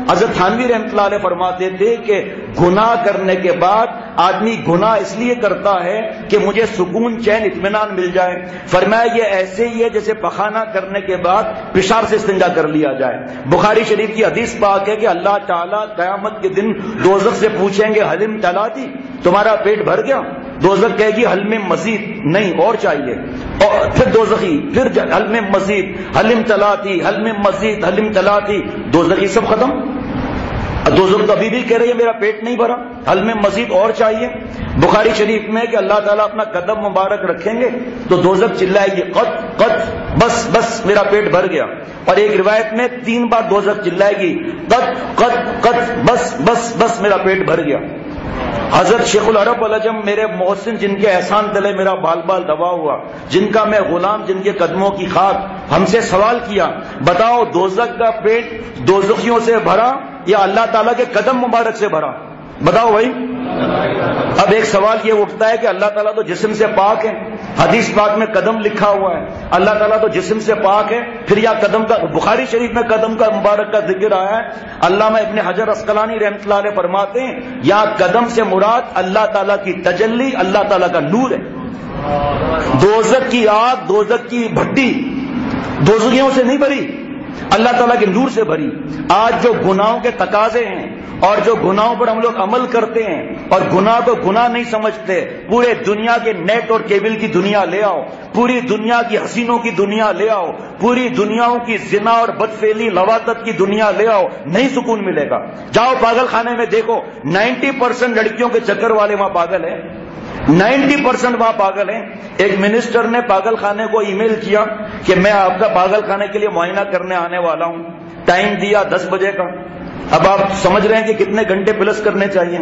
حضرت تھانوی رحمۃ اللہ علیہ فرماتے تھے کہ گناہ کرنے کے بعد آدمی گناہ اس لیے کرتا ہے کہ مجھے سکون چین اطمینان مل جائے. فرمایا یہ ایسے ہی ہے جیسے پخانہ کرنے کے بعد پیشاب سے استنجا کر لیا جائے. بخاری شریف کی حدیث پاک ہے کہ اللہ تعالیٰ قیامت کے دن دوزخ سے پوچھیں گے حلم تلاتی، تمہارا پیٹ بھر گیا؟ دوزخ کہے گی حلم مزید، نہیں اور چاہیے. اور پھر دوزخی پھر حلم مزید، حلم تلاتی، حلم مزید، حلم تلاتی، دوزخی سب ختم. دوزخ تو ابھی بھی کہہ رہی ہے میرا پیٹ نہیں بھرا، حلم مزید اور چاہیے. بخاری شریف میں کہ اللہ تعالیٰ اپنا قدم مبارک رکھیں گے تو دوزخ چلائے گی قط قط، بس بس میرا پیٹ بھر گیا. اور ایک روایت میں 3 بار دوزخ چلائے گی قط قط قط، بس بس بس میرا پیٹ بھر گیا. حضرت شیخ العرب العجم میرے محسن جن کے احسان تلے میرا بال بال دبا ہوا، جن کا میں غلام، جن کے قدموں کی خاک، ہم سے سوال کیا بتاؤ دوزخ کا پیٹ دوزخیوں سے بھرا یا اللہ تعالیٰ کے قدم مبارک سے بھرا؟ بتاؤ بھائی. اب ایک سوال یہ اٹھتا ہے کہ اللہ تعالیٰ تو جسم سے پاک ہے، حدیث پاک میں قدم لکھا ہوا ہے، اللہ تعالیٰ تو جسم سے پاک ہے، پھر یا قدم کا، بخاری شریف میں قدم کا مبارک کا ذکر آیا ہے. علامہ ابن حجر عسقلانی رحمۃ اللہ علیہ فرماتے ہیں یا قدم سے مراد اللہ تعالیٰ کی تجلی، اللہ تعالیٰ کا نور ہے. دوزخ کی آگ، دوزخ کی بھٹی دوزخیوں سے نہیں بھری، اللہ تعالیٰ کے نور سے بھری. آج جو گناہوں کے تقاضے ہیں اور جو گناہوں پر ہم لوگ عمل کرتے ہیں اور گناہ کو گناہ نہیں سمجھتے، پورے دنیا کے نیٹ اور کیبل کی دنیا لے آؤ، پوری دنیا کی حسینوں کی دنیا لے آؤ، پوری دنیاؤں کی زنا اور بدفعلی لواطت کی دنیا لے آؤ، نہیں سکون ملے گا. جاؤ پاگل خانے میں دیکھو، 90% لڑکیوں کے چکر والے وہاں پاگل ہیں، 90% وہاں پاگل ہیں. ایک منسٹر نے پاگل خانے کو ای میل کیا کہ میں آپ کا پاگل خانے کے لیے معائنہ کرنے آنے والا ہوں، ٹائم دیا 10 بجے کا. اب آپ سمجھ رہے ہیں کہ کتنے گھنٹے پلس کرنے چاہیے.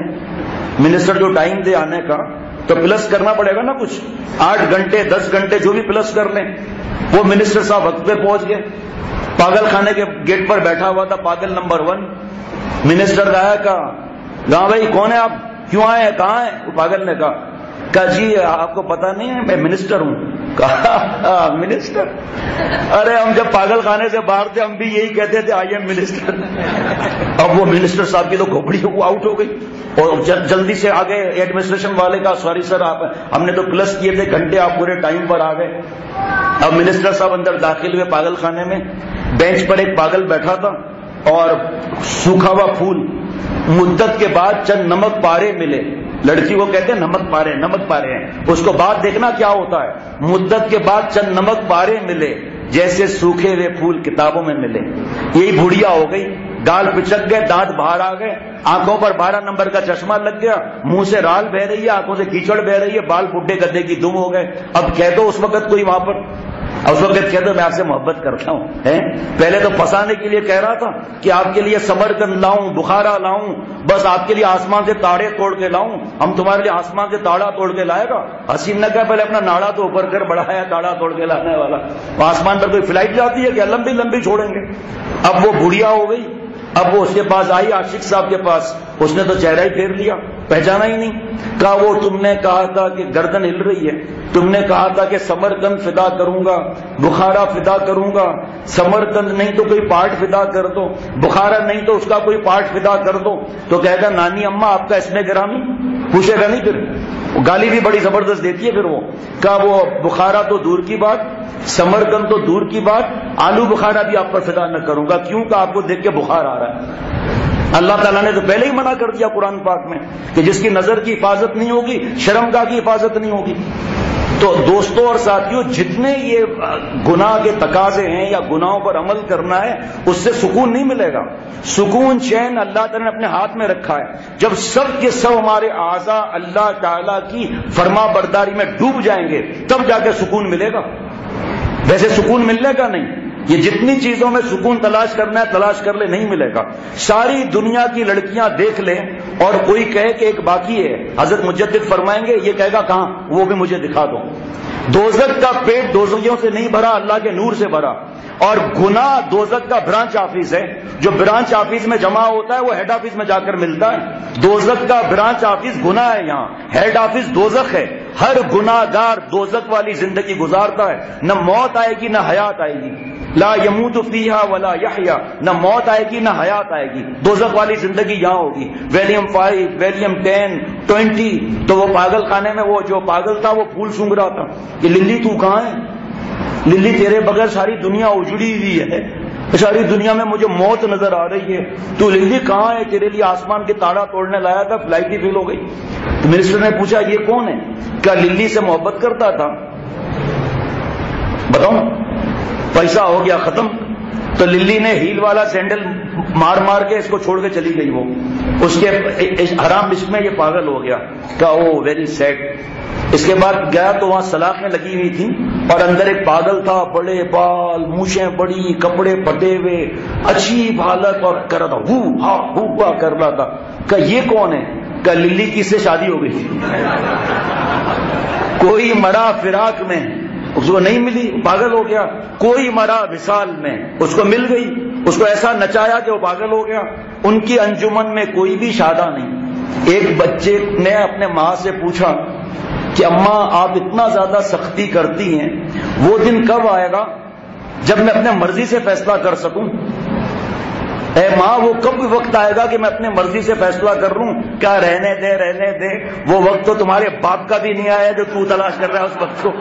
منسٹر جو ٹائم دے آنے کا تو پلس کرنا پڑے گا نا کچھ، 8 گھنٹے 10 گھنٹے جو بھی پلس کر لیں. وہ منسٹر صاحب وقت پہ پہنچ گئے، پاگل خانے کے گیٹ پر بیٹھا ہوا تھا پاگل نمبر 1. منسٹر آیا، کہا گاؤں بھائی کون ہے آپ، کیوں آئے ہیں، کہاں ہیں؟ وہ پاگل نے کہا جی آپ کو پتا نہیں ہے میں منسٹر ہوں. کہا منسٹر؟ ارے ہم جب پاگل خانے سے باہر تھے ہم بھی یہی کہتے تھے آئی ایم منسٹر. اب وہ منسٹر صاحب کی تو کھوپڑی آؤٹ ہو گئی اور جلدی سے آگے ایڈمنسٹریشن والے کا سوری سر آپ ہم نے تو پلس کیے تھے گھنٹے، آپ پورے ٹائم پر آ گئے. اب منسٹر صاحب اندر داخل ہوئے پاگل خانے میں. بینچ پر ایک پاگل بیٹھا تھا اور سوکھا ہوا پھول، مدت کے بعد چند نمک پارے ملے. لڑکی کو کہتے ہیں نمک پارے، نمک پارے ہیں. اس کو بعد دیکھنا کیا ہوتا ہے. مدت کے بعد چند نمک پارے ملے جیسے سوکھے ہوئے پھول کتابوں میں ملے. یہی بڑھیا ہو گئی، گال پچک گئے، دانت باہر آ گئے، آنکھوں پر 12 نمبر کا چشمہ لگ گیا، منہ سے رال بہ رہی ہے، آنکھوں سے کیچڑ بہ رہی ہے، بال بڈھے گدے کی دم ہو گئے. اب کہہ دو اس وقت کوئی وہاں پر، اس وقت کہہ دو میں آپ سے محبت کرتا ہوں. پہلے تو پھنسانے کے لیے کہہ رہا تھا کہ آپ کے لیے سمرقند لاؤں، بخارا لاؤں، بس آپ کے لیے آسمان سے تاڑے توڑ کے لاؤں. ہم تمہارے لیے آسمان سے تاڑا توڑ کے لائے گا. حسین نے کہا پہلے اپنا ناڑا تو اوپر کر، بڑھایا تاڑا توڑ کے لانے والا. آسمان پر کوئی فلائٹ جاتی ہے کہ لمبی لمبی چھوڑیں گے. اب وہ بڑھیا ہو گئی. اب وہ اس کے پاس آئی عاشق صاحب کے پاس، اس نے تو چہرہ ہی پھیر لیا، پہچانا ہی نہیں. کہا وہ تم نے کہا تھا کہ گردن ہل رہی ہے، تم نے کہا تھا کہ سمرقند فدا کروں گا، بخارا فدا کروں گا. سمرقند نہیں تو کوئی پارٹ فدا کر دو، بخارا نہیں تو اس کا کوئی پارٹ فدا کر دو. تو کہے گا نانی اماں آپ کا اس میں گرامی، پوچھے گا نہیں. پھر گالی بھی بڑی زبردست دیتی ہے. پھر وہ کہا وہ بخارا تو دور کی بات، سمرقند تو دور کی بات، آلو بخارا بھی آپ پر فدا نہ کروں گا. کیوں؟ کہ آپ کو دیکھ کے بخار آ رہا ہے. اللہ تعالیٰ نے تو پہلے ہی منع کر دیا قرآن پاک میں کہ جس کی نظر کی حفاظت نہیں ہوگی، شرمگاہ کی حفاظت نہیں ہوگی. تو دوستوں اور ساتھیوں، جتنے یہ گناہ کے تقاضے ہیں یا گناہوں پر عمل کرنا ہے، اس سے سکون نہیں ملے گا. سکون چین اللہ تعالیٰ نے اپنے ہاتھ میں رکھا ہے. جب سب کے سب ہمارے اعضاء اللہ تعالیٰ کی فرما برداری میں ڈوب جائیں گے تب جا کے سکون ملے گا، ویسے سکون ملنے کا نہیں. یہ جتنی چیزوں میں سکون تلاش کرنا ہے تلاش کر لے، نہیں ملے گا. ساری دنیا کی لڑکیاں دیکھ لیں اور کوئی کہے کہ ایک باقی ہے، حضرت مجدد فرمائیں گے یہ کہے گا کہاں، وہ بھی مجھے دکھا دو. دوزخ کا پیٹ دوزخیوں سے نہیں بھرا، اللہ کے نور سے بھرا. اور گناہ دوزخ کا برانچ آفس ہے، جو برانچ آفس میں جمع ہوتا ہے وہ ہیڈ آفس میں جا کر ملتا ہے. دوزخ کا برانچ آفس گناہ ہے، یہاں ہیڈ آفس دوزخ ہے. ہر گناہ گار دوزخ والی زندگی گزارتا ہے، نہ موت آئے گی نہ حیات آئے گی. لا یموت فیہا ولا یحیا، نہ موت آئے گی نہ حیات آئے گی، دوزخ والی زندگی یہاں ہوگی۔ ویلیم 5 ویلیم 10 20 تو وہ پاگل خانے میں وہ جو پاگل تھا وہ پھول سونگ رہا تھا کہ للی تو کہاں ہے، للی تیرے بغیر ساری دنیا اجڑی ہوئی ہے، ساری دنیا میں مجھے موت نظر آ رہی ہے، تو للی کہاں ہے، تیرے لیے آسمان کے تاڑا توڑنے لایا تھا، فلائٹ ہی فیل ہو گئی۔ تو منسٹر نے پوچھا یہ کون ہے؟ کیا للی سے محبت کرتا تھا؟ بتاؤ نا، پیسہ ہو گیا ختم، تو للی نے ہیل والا سینڈل مار مار کے اس کو چھوڑ کے چلی گئی، وہ اس کے حرام عشق میں یہ پاگل ہو گیا، کہا او ویری سیڈ۔ اس کے بعد گیا تو وہاں سلاخیں لگی ہوئی تھیں اور اندر ایک پاگل تھا، بڑے بال، مونچھیں بڑی، کپڑے پھٹے ہوئے، عجیب حالت، اور کر رہا تھا ہو ہا ہوا کر رہا تھا۔ کہا یہ کون ہے؟ کہا للی کی سے شادی ہو گئی، کوئی مرا فراق میں اس کو نہیں ملی، پاگل ہو گیا، کوئی مرا وصال میں اس کو مل گئی، اس کو ایسا نچایا کہ وہ پاگل ہو گیا۔ ان کی انجمن میں کوئی بھی شادہ نہیں۔ ایک بچے نے اپنے ماں سے پوچھا کہ اماں آپ اتنا زیادہ سختی کرتی ہیں، وہ دن کب آئے گا جب میں اپنے مرضی سے فیصلہ کر سکوں؟ اے ماں وہ کب وقت آئے گا کہ میں اپنے مرضی سے فیصلہ کر لوں؟ کیا رہنے دے، وہ وقت تو تمہارے باپ کا بھی نہیں آیا جو تو تلاش کر رہا ہے اس وقت کو،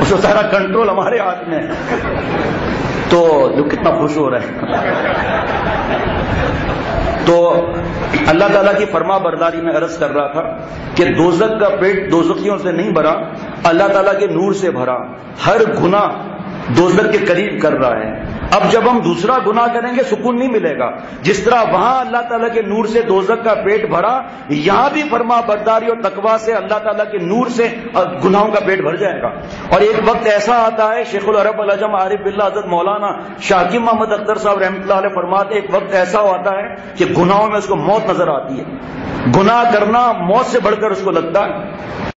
اس کو سارا کنٹرول ہمارے ہاتھ میں ہے۔ تو جو کتنا خوش ہو رہا ہے۔ تو اللہ تعالیٰ کی فرما برداری میں عرض کر رہا تھا کہ دوزخ کا پیٹ دوزخیوں سے نہیں بھرا، اللہ تعالیٰ کے نور سے بھرا، ہر گناہ دوزخ کے قریب کر رہا ہے۔ اب جب ہم دوسرا گناہ کریں گے سکون نہیں ملے گا، جس طرح وہاں اللہ تعالیٰ کے نور سے دوزخ کا پیٹ بھرا، یہاں بھی فرما برداری اور تقویٰ سے اللہ تعالیٰ کے نور سے گناہوں کا پیٹ بھر جائے گا۔ اور ایک وقت ایسا آتا ہے، شیخ العرب العجم عارف باللہ حضرت مولانا شاہ حکیم محمد اختر صاحب رحمۃ اللہ علیہ فرماتے ایک وقت ایسا آتا ہے کہ گناہوں میں اس کو موت نظر آتی ہے، گناہ کرنا موت سے بڑھ کر اس کو لگتا ہے۔